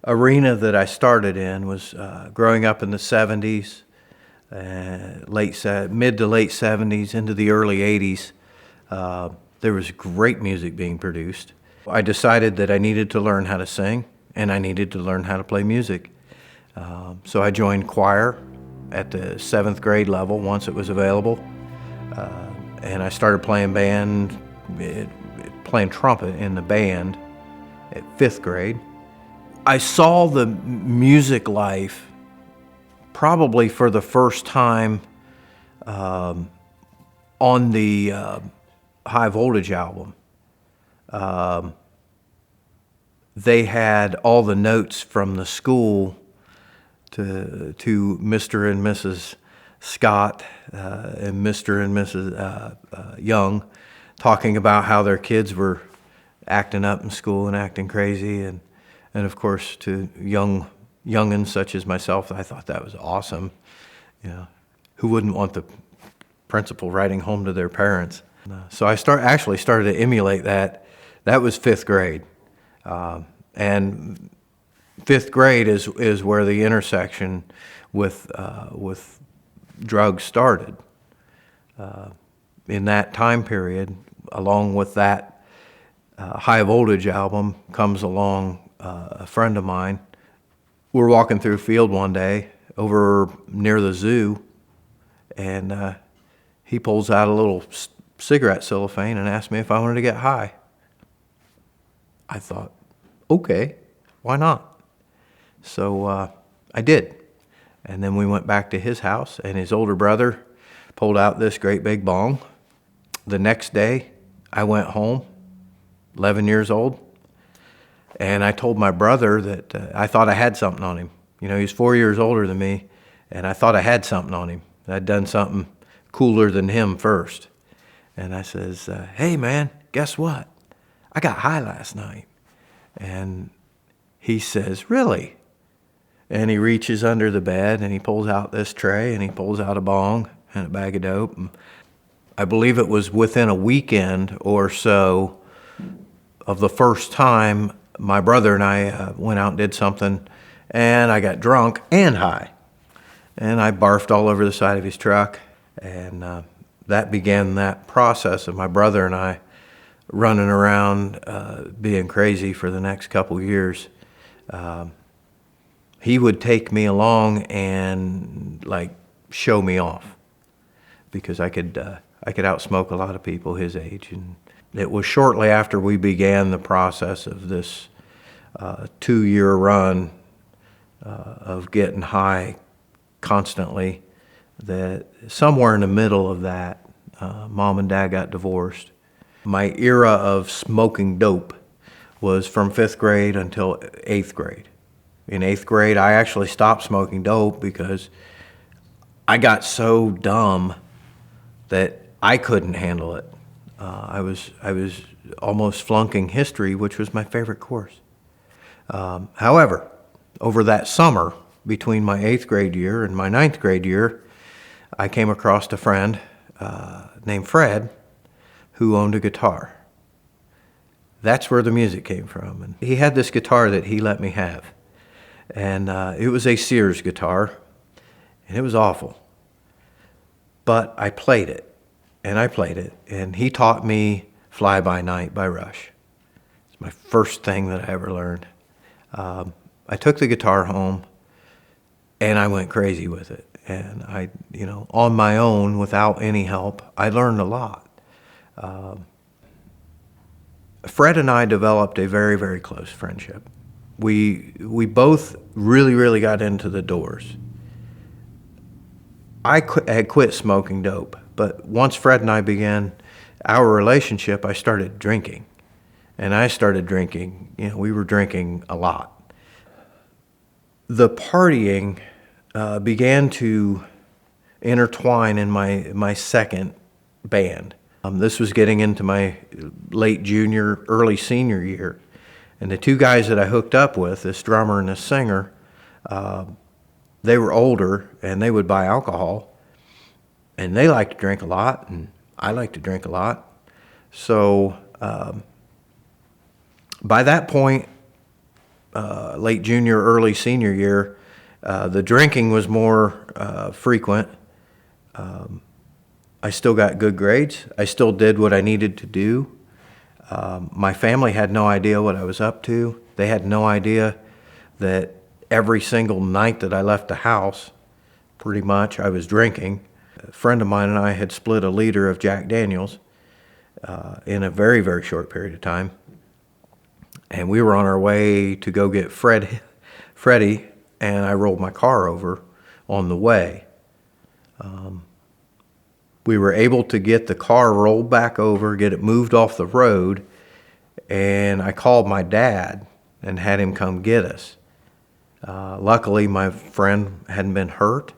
arena that I started in was growing up in the 70s, mid to late 70s into the early 80s. There was great music being produced. I decided that I needed to learn how to sing and I needed to learn how to play music. So I joined choir at the 7th grade level once it was available. And I started playing trumpet in the band at 5th grade. I saw the music life probably for the first time on the High Voltage album. They had all the notes from the school to Mr. and Mrs. Scott and Mr. and Mrs. Young talking about how their kids were acting up in school and acting crazy, and of course to youngins such as myself, I thought that was awesome. You know, who wouldn't want the principal writing home to their parents? So I actually started to emulate that. That was 5th grade, and 5th grade is where the intersection with drugs started. In that time period, along with that High Voltage album, comes along a friend of mine. We're walking through a field one day over near the zoo, and he pulls out a little cigarette cellophane and asked me if I wanted to get high. I thought, okay, why not? So I did. And then we went back to his house, and his older brother pulled out this great big bong. The next day, I went home, 11 years old, and I told my brother that I thought I had something on him. You know, he's 4 years older than me, and I thought I had something on him. I'd done something cooler than him first. And I says, hey man, guess what? I got high last night. And he says, really? And he reaches under the bed and he pulls out this tray and he pulls out a bong and a bag of dope. And I believe it was within a weekend or so of the first time my brother and I went out and did something, and I got drunk and high. And I barfed all over the side of his truck, and that began that process of my brother and I running around being crazy for the next couple years. He would take me along and like show me off because I could outsmoke a lot of people his age. And it was shortly after we began the process of this 2-year run of getting high constantly that somewhere in the middle of that, Mom and Dad got divorced. My era of smoking dope was from 5th grade until 8th grade. In 8th grade, I actually stopped smoking dope because I got so dumb that I couldn't handle it. I was almost flunking history, which was my favorite course. However, over that summer, between my 8th grade year and my 9th grade year, I came across a friend named Fred who owned a guitar. That's where the music came from. And he had this guitar that he let me have. And it was a Spiers guitar, and it was awful. But I played it, and he taught me Fly By Night by Rush. It's my first thing that I ever learned. I took the guitar home, and I went crazy with it. And I, on my own, without any help, I learned a lot. Fred and I developed a very, very close friendship. We both really, really got into the Doors. I had quit smoking dope, but once Fred and I began our relationship, I started drinking. And I started drinking, we were drinking a lot. The partying began to intertwine in my second band. This was getting into my late junior, early senior year. And the two guys that I hooked up with, this drummer and this singer, they were older and they would buy alcohol. And they liked to drink a lot, and I liked to drink a lot. So by that point, late junior, early senior year, the drinking was more frequent. I still got good grades. I still did what I needed to do. My family had no idea what I was up to. They had no idea that every single night that I left the house, pretty much, I was drinking. A friend of mine and I had split a liter of Jack Daniels in a very, very short period of time. And we were on our way to go get Freddie, and I rolled my car over on the way. We were able to get the car rolled back over, get it moved off the road, and I called my dad and had him come get us. Luckily, my friend hadn't been hurt,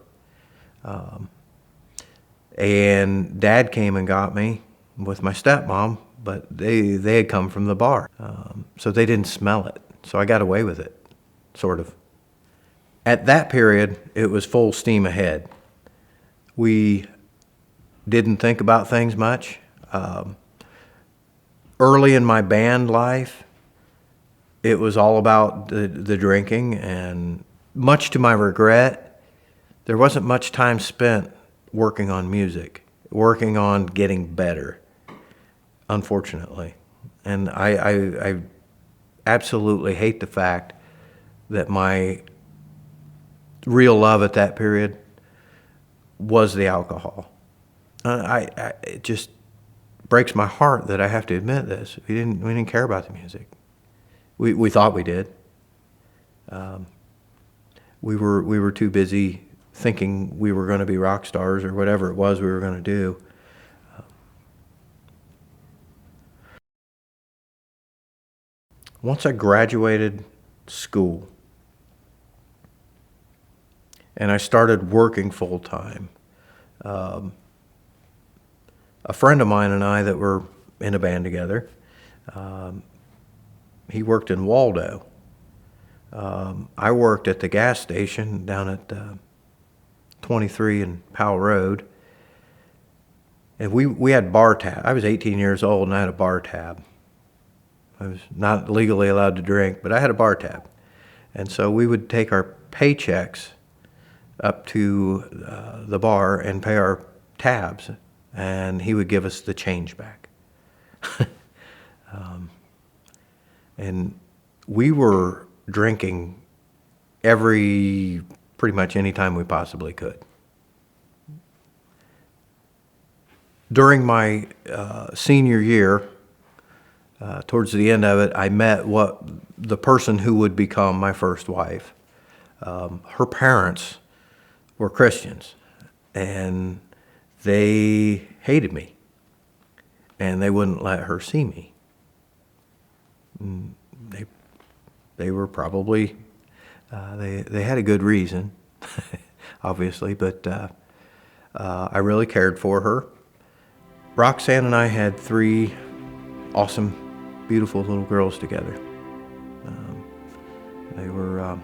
and Dad came and got me with my stepmom, but they had come from the bar, so they didn't smell it. So I got away with it, sort of. At that period, it was full steam ahead. We didn't think about things much. Early in my band life, it was all about the drinking, and much to my regret, there wasn't much time spent working on music, working on getting better, unfortunately. And I absolutely hate the fact that my real love at that period was the alcohol. It just breaks my heart that I have to admit this. We didn't care about the music. We thought we did. We were too busy thinking we were going to be rock stars or whatever it was we were going to do. Once I graduated school and I started working full time, a friend of mine and I that were in a band together, he worked in Waldo. I worked at the gas station down at 23 and Powell Road. And we had bar tab. I was 18 years old and I had a bar tab. I was not legally allowed to drink, but I had a bar tab. And so we would take our paychecks up to the bar and pay our tabs, and he would give us the change back. And we were drinking pretty much any time we possibly could. During my senior year, towards the end of it, I met the person who would become my first wife. Her parents were Christians, and they hated me, and they wouldn't let her see me. They were probably, they had a good reason, obviously, but I really cared for her. Roxanne and I had 3 awesome, beautiful little girls together. They were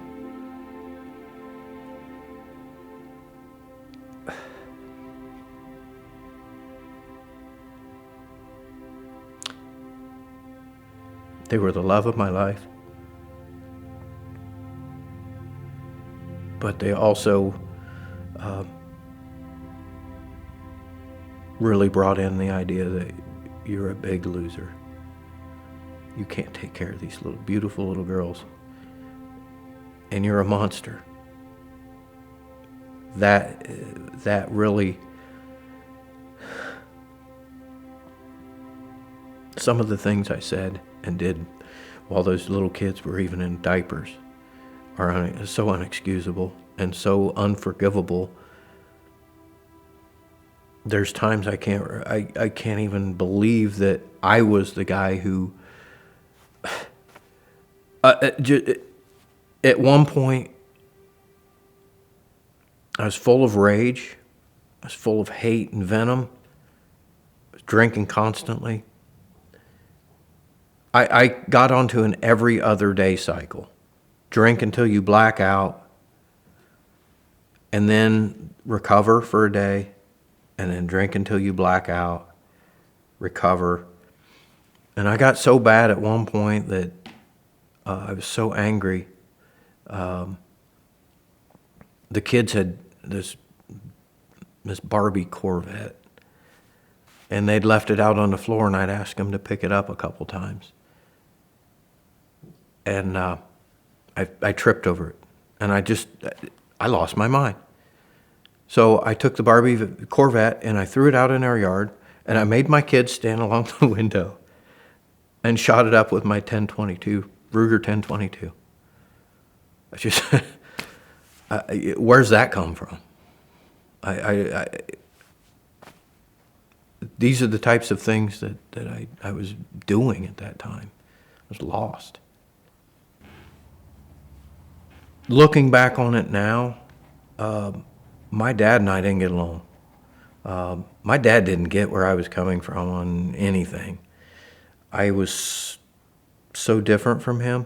they were the love of my life, but they also really brought in the idea that you're a big loser. You can't take care of these little beautiful little girls, and you're a monster. That really, some of the things I said and did while those little kids were even in diapers are so unexcusable and so unforgivable. There's times I can't even believe that I was the guy who at one point I was full of rage, I was full of hate and venom, I was drinking constantly. I got onto an every other day cycle. Drink until you black out, and then recover for a day, and then drink until you black out, recover. And I got so bad at one point that I was so angry. The kids had this Barbie Corvette, and they'd left it out on the floor, and I'd asked them to pick it up a couple times. And I tripped over it, and I lost my mind. So I took the Barbie Corvette, and I threw it out in our yard, and I made my kids stand along the window and shot it up with my 1022, Ruger 1022. I just, where's that come from? These are the types of things that I was doing at that time. I was lost. Looking back on it now, my dad and I didn't get along. My dad didn't get where I was coming from on anything. I was so different from him.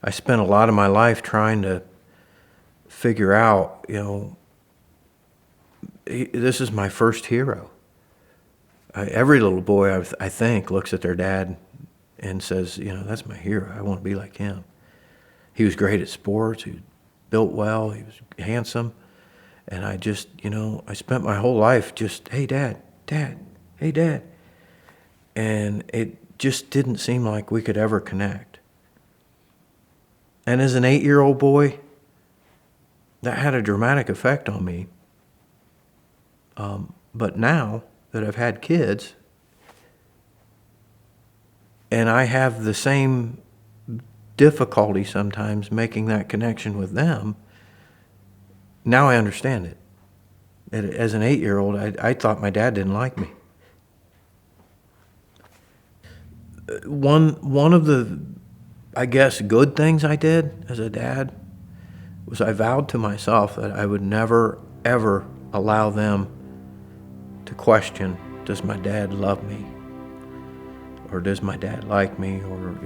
I spent a lot of my life trying to figure out, this is my first hero. Every little boy, I think, looks at their dad and says, that's my hero. I want to be like him. He was great at sports. He was built well. He was handsome. And I just, I spent my whole life just, hey, Dad, hey, Dad. And it just didn't seem like we could ever connect. And as an 8-year-old boy, that had a dramatic effect on me. But now that I've had kids, and I have the same difficulty sometimes making that connection with them, now I understand it. As an 8-year-old, I thought my dad didn't like me. One of the, I guess, good things I did as a dad was I vowed to myself that I would never, ever allow them to question, does my dad love me? Or does my dad like me? Or,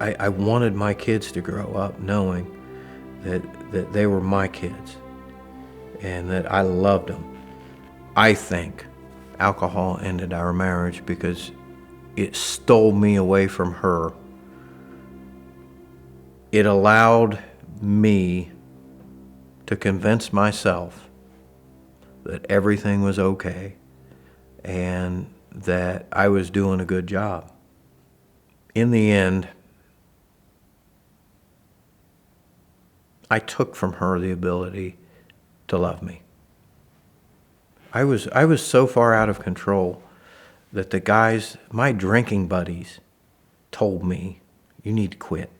I wanted my kids to grow up knowing that they were my kids and that I loved them. I think alcohol ended our marriage because it stole me away from her. It allowed me to convince myself that everything was okay and that I was doing a good job. In the end, I took from her the ability to love me. I was so far out of control that the guys, my drinking buddies, told me, you need to quit.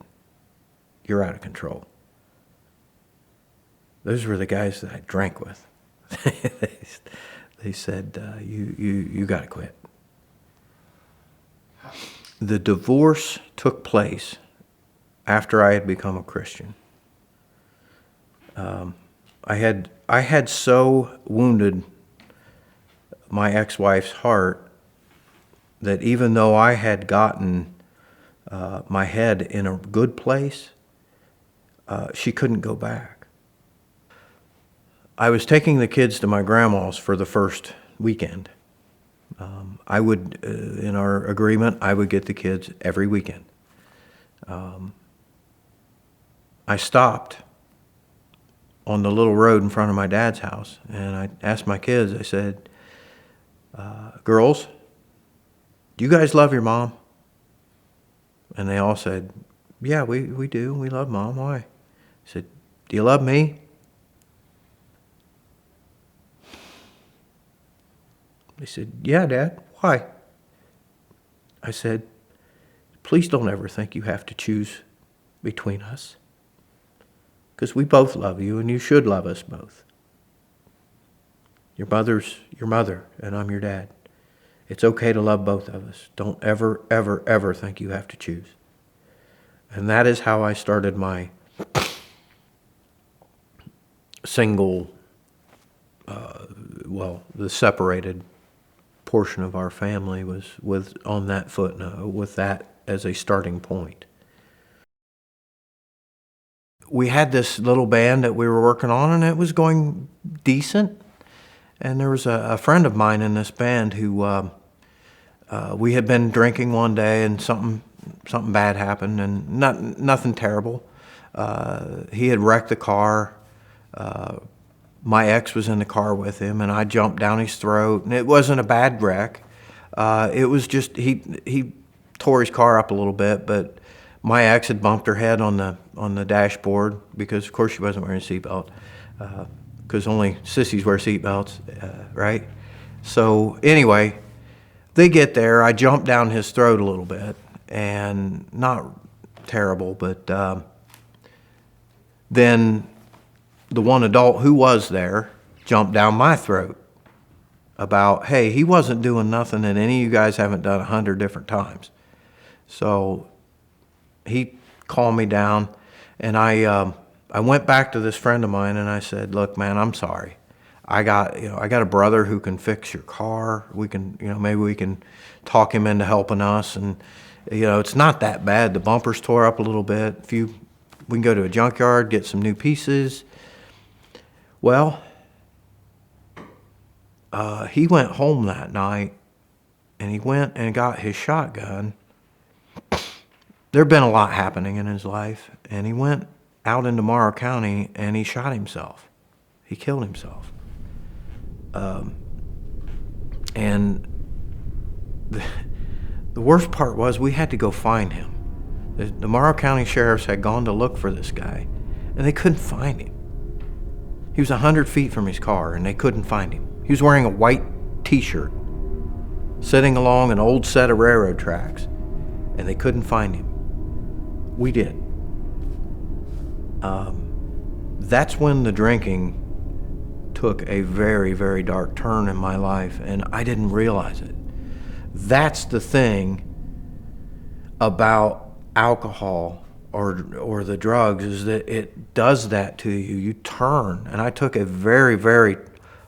You're out of control. Those were the guys that I drank with. They said, you got to quit. The divorce took place after I had become a Christian. I had so wounded my ex-wife's heart that even though I had gotten my head in a good place, she couldn't go back. I was taking the kids to my grandma's for the first weekend. I would, in our agreement, I would get the kids every weekend. I stopped on the little road in front of my dad's house, and I asked my kids, I said, girls, do you guys love your mom? And they all said, yeah, we do. We love Mom. Why? I said, do you love me? They said, yeah, Dad. Why? I said, please don't ever think you have to choose between us, because we both love you, and you should love us both. Your mother's your mother, and I'm your dad. It's okay to love both of us. Don't ever, ever, ever think you have to choose. And that is how I started my single, the separated portion of our family was on that footnote, with that as a starting point. We had this little band that we were working on, and it was going decent. And there was a friend of mine in this band who we had been drinking one day, and something something bad happened, and nothing terrible. He had wrecked the car. My ex was in the car with him, and I jumped down his throat, and it wasn't a bad wreck. It was just he tore his car up a little bit, but my ex had bumped her head on the dashboard because, of course, she wasn't wearing a seatbelt, because only sissies wear seatbelts, right? So anyway, they get there. I jumped down his throat a little bit, and not terrible, but then the one adult who was there jumped down my throat about, hey, he wasn't doing nothing that any of you guys haven't done 100 different times. So he calmed me down, and I went back to this friend of mine, and I said, look, man, I'm sorry. I got a brother who can fix your car. We can, maybe we can talk him into helping us, and it's not that bad. The bumper's tore up a little bit. We can go to a junkyard, get some new pieces. Well, he went home that night, and he went and got his shotgun. There'd been a lot happening in his life, and he went out into Morrow County, and he shot himself. He killed himself. And the worst part was we had to go find him. The Morrow County sheriffs had gone to look for this guy, and they couldn't find him. He was 100 feet from his car, and they couldn't find him. He was wearing a white T-shirt, sitting along an old set of railroad tracks, and they couldn't find him. We did. That's when the drinking took a very, very dark turn in my life, and I didn't realize it. That's the thing about alcohol or the drugs, is that it does that to you. You turn, and I took a very, very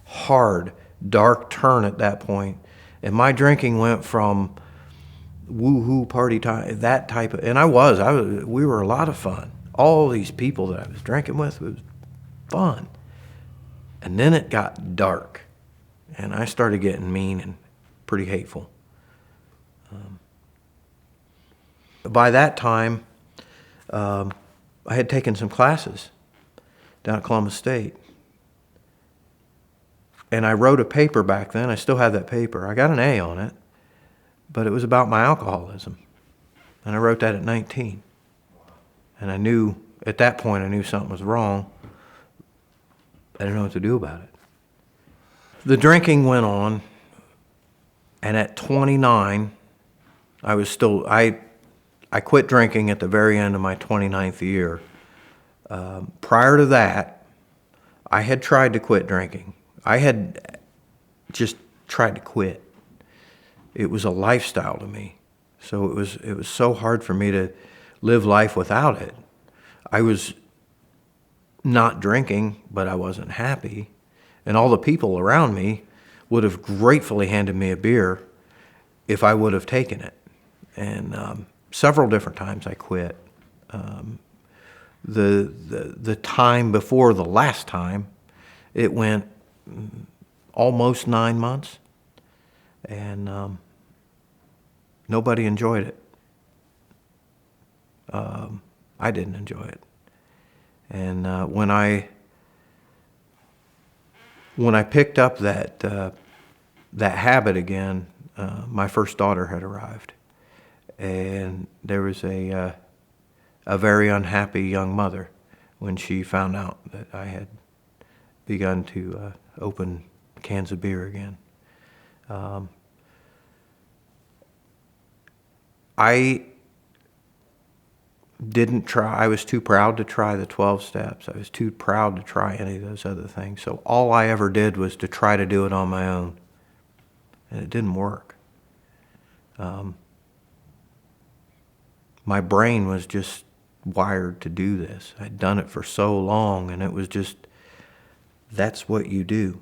hard, dark turn at that point, and my drinking went from woo-hoo party time, that type of, and we were a lot of fun. All these people that I was drinking with, it was fun. And then it got dark, and I started getting mean and pretty hateful. By that time, I had taken some classes down at Columbus State. And I wrote a paper back then. I still have that paper. I got an A on it, but it was about my alcoholism. And I wrote that at 19. And at that point, I knew something was wrong. I didn't know what to do about it. The drinking went on, and at 29, I quit drinking at the very end of my 29th year. Prior to that, I had tried to quit drinking. I had just tried to quit. It was a lifestyle to me. So it was so hard for me to live life without it. I was not drinking, but I wasn't happy. And all the people around me would have gratefully handed me a beer if I would have taken it. And several different times I quit. The time before the last time, it went almost 9 months, and nobody enjoyed it. I didn't enjoy it. And when I picked up that habit again, my first daughter had arrived, and there was a very unhappy young mother when she found out that I had begun to open cans of beer again. I didn't try. I was too proud to try the 12 steps. I was too proud to try any of those other things. So all I ever did was to try to do it on my own. And it didn't work. My brain was just wired to do this. I'd done it for so long, and it was just, that's what you do.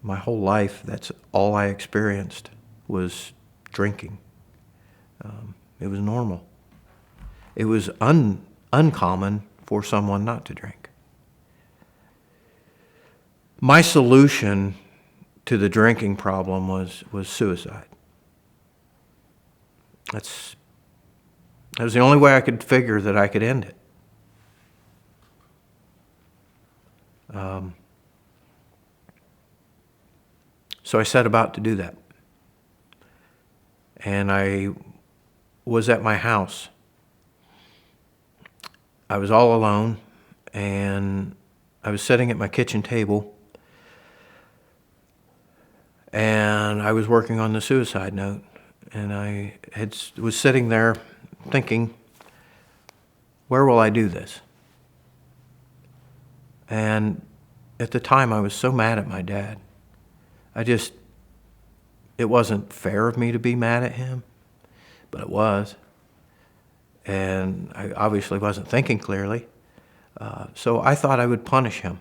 My whole life, that's all I experienced was drinking. It was normal. It was uncommon for someone not to drink. My solution to the drinking problem was suicide. That's That was the only way I could figure that I could end it. So I set about to do that. And I was at my house. I was all alone, and I was sitting at my kitchen table, and I was working on the suicide note. And I was sitting there thinking, where will I do this? And at the time, I was so mad at my dad. It wasn't fair of me to be mad at him, but it was. And I obviously wasn't thinking clearly. So I thought I would punish him.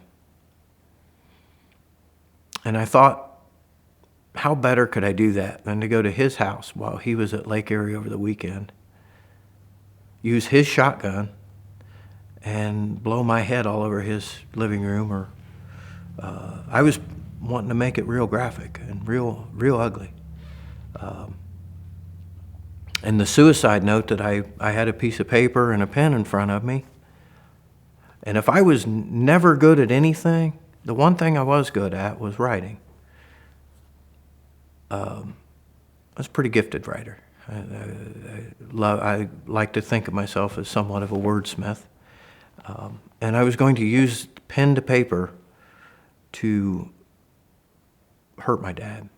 And I thought, how better could I do that than to go to his house while he was at Lake Erie over the weekend, use his shotgun, and blow my head all over his living room. Or I was wanting to make it real graphic and real ugly. And the suicide note that I had a piece of paper and a pen in front of me. And if I was never good at anything, the one thing I was good at was writing. I was a pretty gifted writer. I like to think of myself as somewhat of a wordsmith. And I was going to use pen to paper to hurt my dad.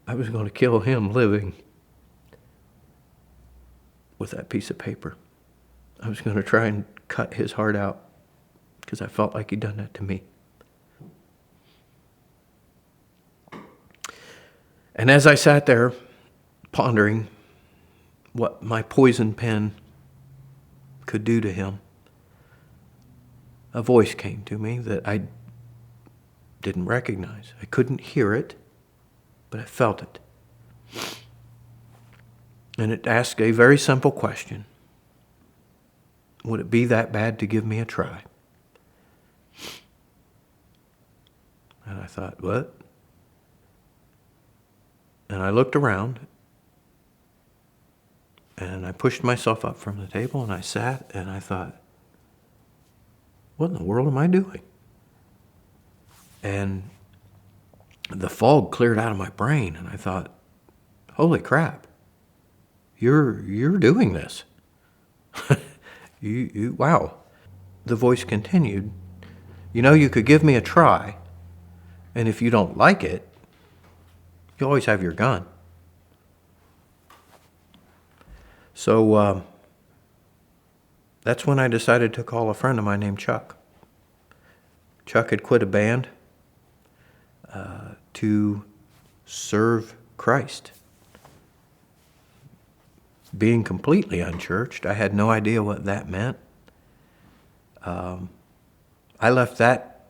I was going to kill him living with that piece of paper. I was going to try and cut his heart out because I felt like he'd done that to me. And as I sat there pondering what my poison pen could do to him, a voice came to me that I didn't recognize. I couldn't hear it, but I felt it. And it asked a very simple question. Would it be that bad to give me a try? And I thought, what? And I looked around, and I pushed myself up from the table, and I sat, and I thought, what in the world am I doing? And the fog cleared out of my brain, and I thought, holy crap, you're doing this. Wow. The voice continued, you could give me a try, and if you don't like it, you always have your gun. So that's when I decided to call a friend of mine named Chuck. Chuck had quit a band to serve Christ. Being completely unchurched, I had no idea what that meant. I left that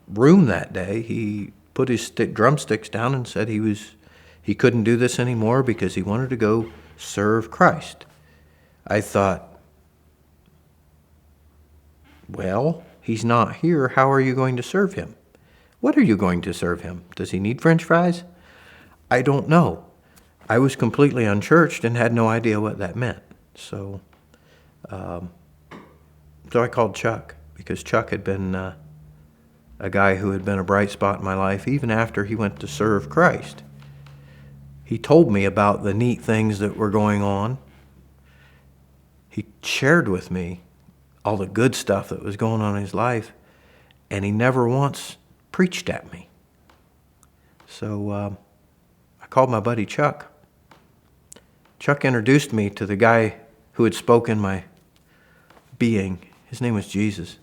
room that day. He put his drumsticks down and said he couldn't do this anymore because he wanted to go serve Christ. I thought, well, he's not here. How are you going to serve him? What are you going to serve him? Does he need French fries? I don't know. I was completely unchurched and had no idea what that meant. So I called Chuck because Chuck had been a guy who had been a bright spot in my life even after he went to serve Christ. He told me about the neat things that were going on. He shared with me all the good stuff that was going on in his life, and he never once preached at me. So I called my buddy Chuck. Chuck introduced me to the guy who had spoken my being. His name was Jesus.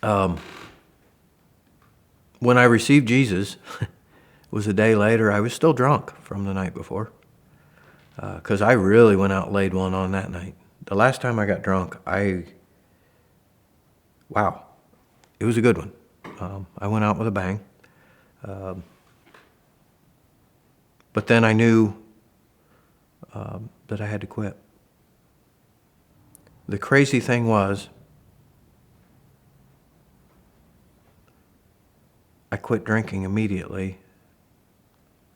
When I received Jesus, it was a day later. I was still drunk from the night before because I really went out and laid one on that night. The last time I got drunk, wow, it was a good one. I went out with a bang. But then I knew that I had to quit. The crazy thing was, I quit drinking immediately,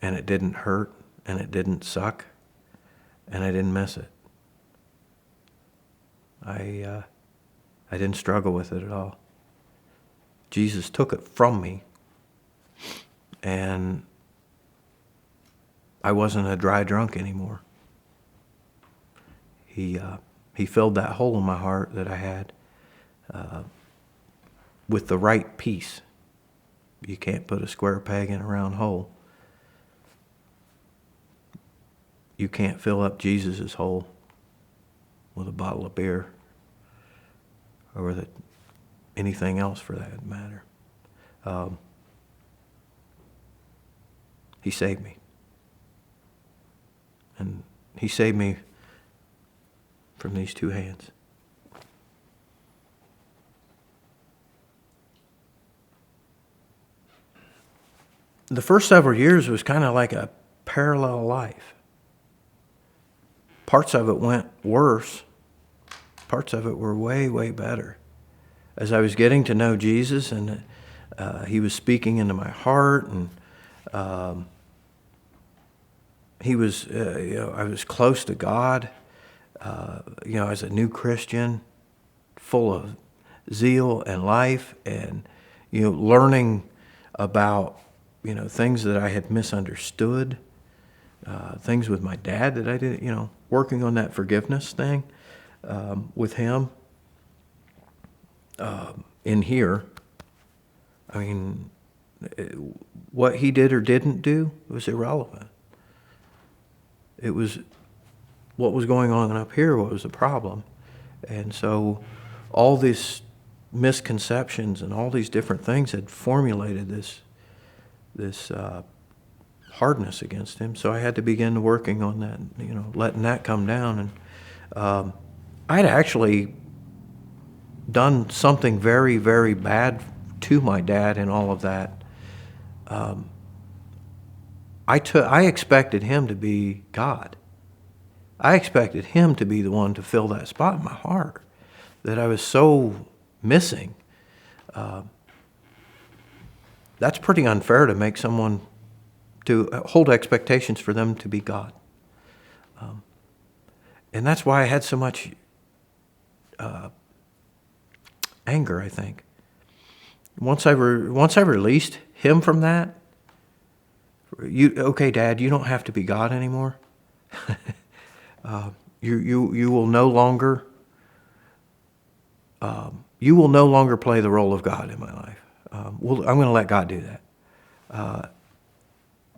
and it didn't hurt, and it didn't suck, and I didn't miss it. I didn't struggle with it at all. Jesus took it from me, and I wasn't a dry drunk anymore. He filled that hole in my heart that I had with the right piece. You can't put a square peg in a round hole. You can't fill up Jesus' hole with a bottle of beer or with anything else for that matter. He saved me. And he saved me from these two hands. The first several years was kind of like a parallel life. Parts of it went worse. Parts of it were way, way better. As I was getting to know Jesus, and he was speaking into my heart, and he was, I was close to God. As a new Christian, full of zeal and life, and learning about things that I had misunderstood, things with my dad that I didn't, working on that forgiveness thing with him. In here, I mean, what he did or didn't do was irrelevant. It was what was going on up here, what was the problem. And so all these misconceptions and all these different things had formulated this hardness against him. So I had to begin working on that, letting that come down. And I'd actually done something very, very bad to my dad and all of that. I expected him to be God. I expected him to be the one to fill that spot in my heart that I was so missing. That's pretty unfair to make someone, to hold expectations for them to be God. And that's why I had so much anger, I think. Once I released him from that, okay, Dad, you don't have to be God anymore. You will no longer play the role of God in my life. I'm going to let God do that.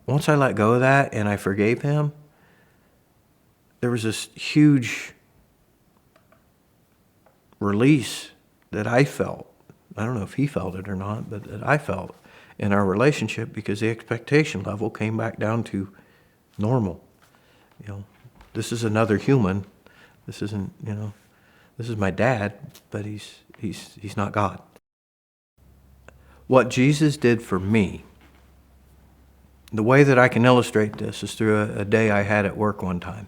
Once I let go of that and I forgave him, there was this huge release that I felt. I don't know if he felt it or not, but that I felt in our relationship, because the expectation level came back down to normal. This is another human. This isn't, this is my dad, but he's not God. What Jesus did for me, the way that I can illustrate this is through a day I had at work one time.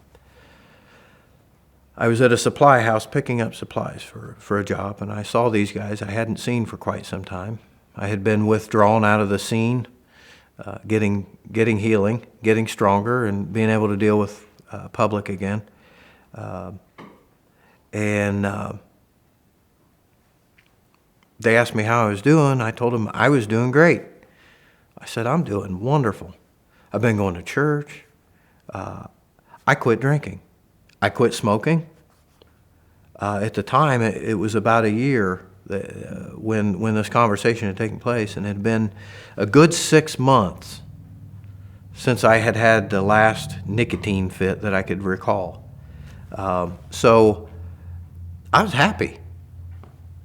I was at a supply house picking up supplies for a job, and I saw these guys I hadn't seen for quite some time. I had been withdrawn out of the scene, getting healing, getting stronger, and being able to deal with public again. And they asked me how I was doing. I told them I was doing great. I said, I'm doing wonderful. I've been going to church. I quit drinking. I quit smoking. At the time, it was about a year when this conversation had taken place, and it had been a good 6 months since I had had the last nicotine fit that I could recall. So I was happy,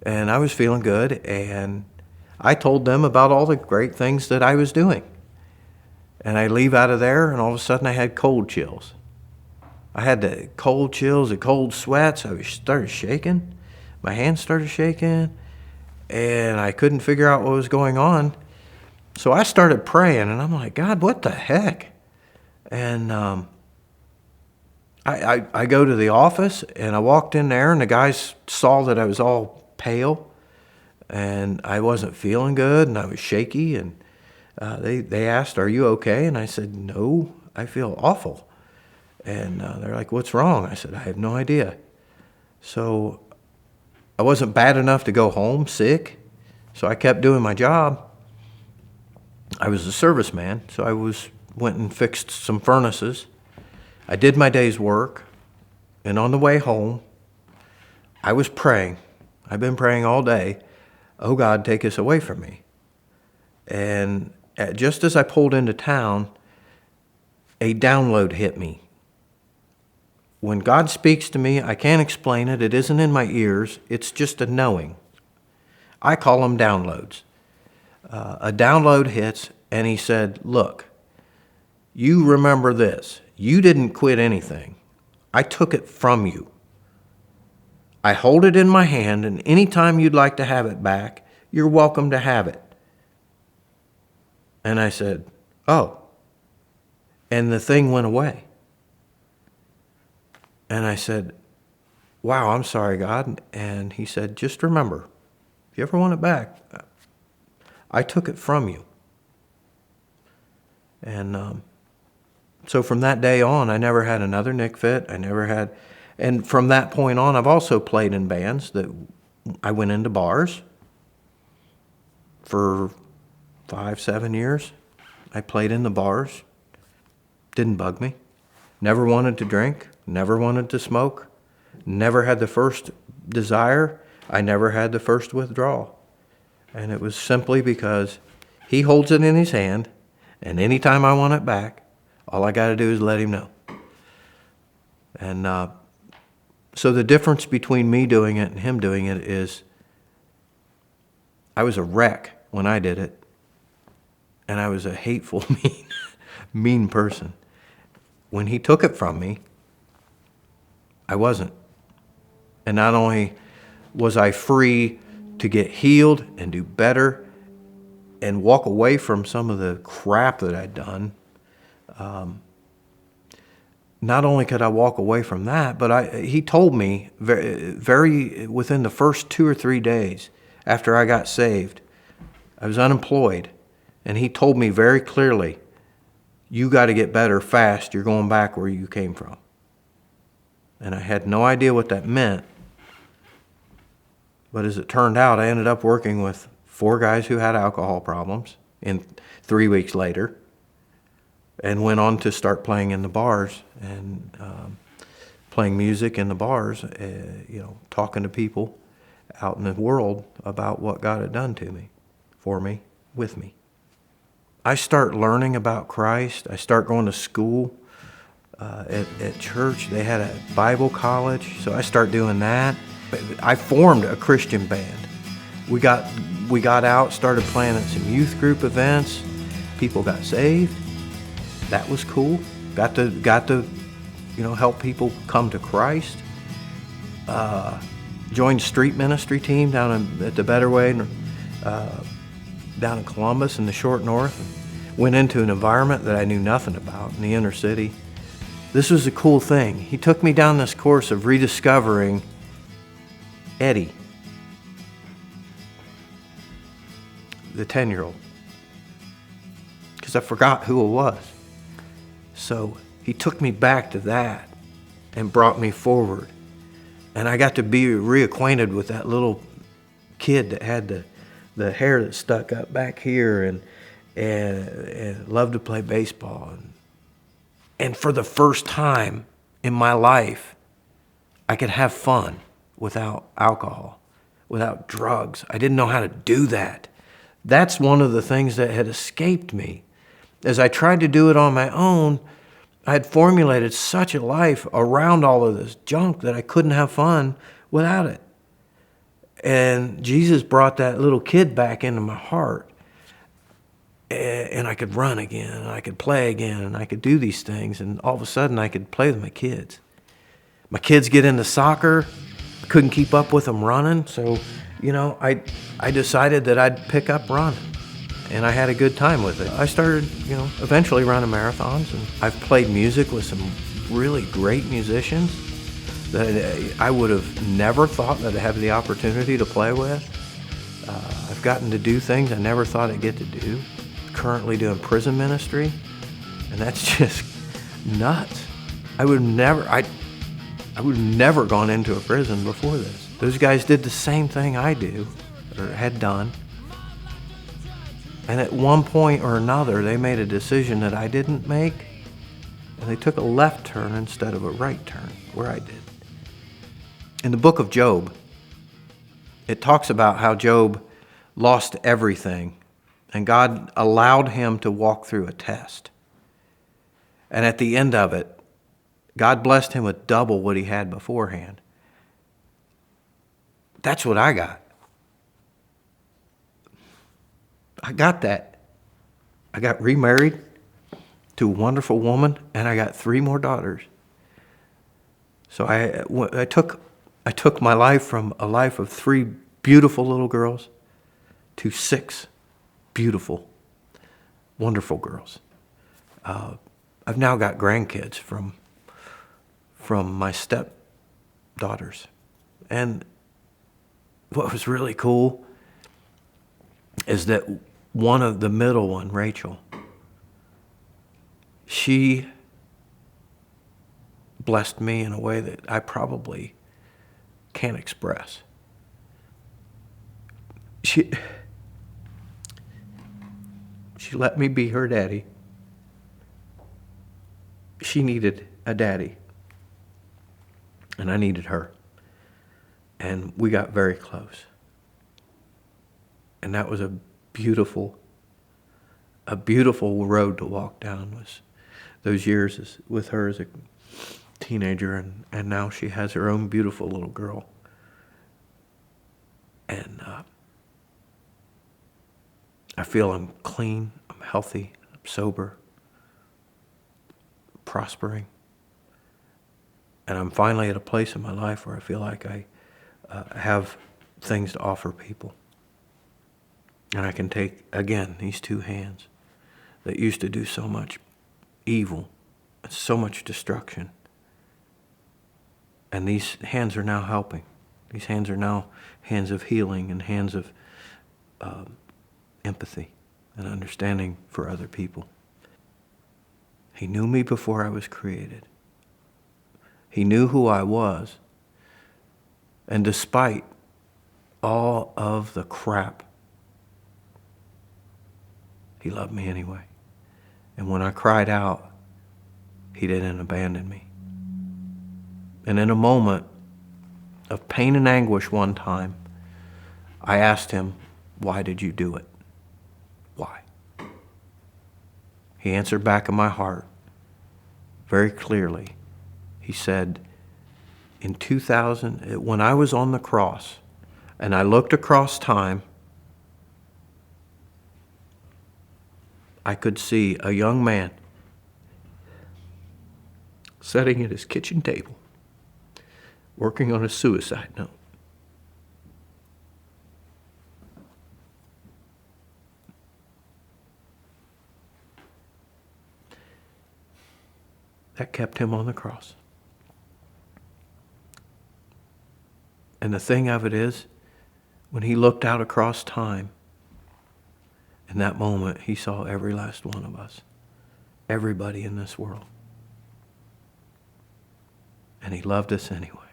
and I was feeling good, and I told them about all the great things that I was doing. And I leave out of there, and all of a sudden I had cold chills. I had the cold chills, the cold sweats. I started shaking. My hands started shaking, and I couldn't figure out what was going on. So I started praying, and I'm like, God, what the heck? And I go to the office, and I walked in there, and the guys saw that I was all pale, and I wasn't feeling good, and I was shaky, and They asked, "Are you okay?" And I said, "No, I feel awful." And they're like, "What's wrong?" I said, "I have no idea." So I wasn't bad enough to go home sick, so I kept doing my job. I was a serviceman, so went and fixed some furnaces. I did my day's work, and on the way home, I was praying. I've been praying all day. Oh God, take this away from me. And just as I pulled into town, a download hit me. When God speaks to me, I can't explain it. It isn't in my ears. It's just a knowing. I call them downloads. A download hits, and he said, "Look, you remember this. You didn't quit anything. I took it from you. I hold it in my hand, and anytime you'd like to have it back, you're welcome to have it." And I said, "Oh." And the thing went away. And I said, "Wow, I'm sorry, God." And he said, "Just remember, if you ever want it back, I took it from you." And so from that day on, I never had another Nick fit. And from that point on, I've also played in bands that I went into bars for 5-7 years. I played in the bars. Didn't bug me. Never wanted to drink. Never wanted to smoke. Never had the first desire. I never had the first withdrawal. And it was simply because he holds it in his hand, and anytime I want it back, all I got to do is let him know. And so the difference between me doing it and him doing it is I was a wreck when I did it, and I was a hateful, mean person. When he took it from me, I wasn't. And not only was I free to get healed and do better and walk away from some of the crap that I'd done, not only could I walk away from that, but he told me very within the first 2 or 3 days after I got saved, I was unemployed, and he told me very clearly, "You got to get better fast. You're going back where you came from." And I had no idea what that meant. But as it turned out, I ended up working with 4 guys who had alcohol problems in 3 weeks later, and went on to start playing in the bars and playing music in the bars, talking to people out in the world about what God had done to me, for me, with me. I start learning about Christ. I start going to school at church. They had a Bible college, so I start doing that. I formed a Christian band. We got out, started playing at some youth group events. People got saved. That was cool. Got to help people come to Christ. Joined street ministry team down at the Better Way, down in Columbus in the short north. Went into an environment that I knew nothing about in the inner city. This was a cool thing. He took me down this course of rediscovering Eddie, the 10-year-old, because I forgot who it was. So he took me back to that and brought me forward. And I got to be reacquainted with that little kid that had the hair that stuck up back here and loved to play baseball. And for the first time in my life, I could have fun without alcohol, without drugs. I didn't know how to do that. That's one of the things that had escaped me. As I tried to do it on my own, I had formulated such a life around all of this junk that I couldn't have fun without it. And Jesus brought that little kid back into my heart. And I could run again, and I could play again, and I could do these things. And all of a sudden, I could play with my kids. My kids get into soccer. I couldn't keep up with them running. So, I decided that I'd pick up running. And I had a good time with it. I started, eventually running marathons. And I've played music with some really great musicians that I would have never thought that I'd have the opportunity to play with. I've gotten to do things I never thought I'd get to do. currently doing prison ministry, and that's just nuts. I would have never gone into a prison before this. Those guys did the same thing I do, or had done. And at one point or another, they made a decision that I didn't make, and they took a left turn instead of a right turn, where I did. In the book of Job, it talks about how Job lost everything, and God allowed him to walk through a test. And at the end of it, God blessed him with double what he had beforehand. That's what I got. I got that. I got remarried to a wonderful woman, and I got 3 more daughters. So I took my life from a life of 3 beautiful little girls to 6 beautiful, wonderful girls. I've now got grandkids from my stepdaughters. And what was really cool is that the middle one, Rachel, she blessed me in a way that I probably can't express. She let me be her daddy. She needed a daddy, and I needed her. And we got very close. And that was a beautiful road to walk down, was those years with her as a teenager, and now she has her own beautiful little girl. And I feel I'm clean, I'm healthy, I'm sober, prospering. And I'm finally at a place in my life where I feel like I have things to offer people. And I can take, again, these 2 hands that used to do so much evil and so much destruction. And these hands are now helping. These hands are now hands of healing and hands of empathy and understanding for other people. He knew me before I was created. He knew who I was. And despite all of the crap, he loved me anyway. And when I cried out, he didn't abandon me. And in a moment of pain and anguish one time, I asked him, "Why did you do it? Why?" He answered back in my heart very clearly. He said, in 2000, when I was on the cross and I looked across time, I could see a young man sitting at his kitchen table working on a suicide note. That kept him on the cross. And the thing of it is, when he looked out across time, in that moment, he saw every last one of us, everybody in this world. And he loved us anyway.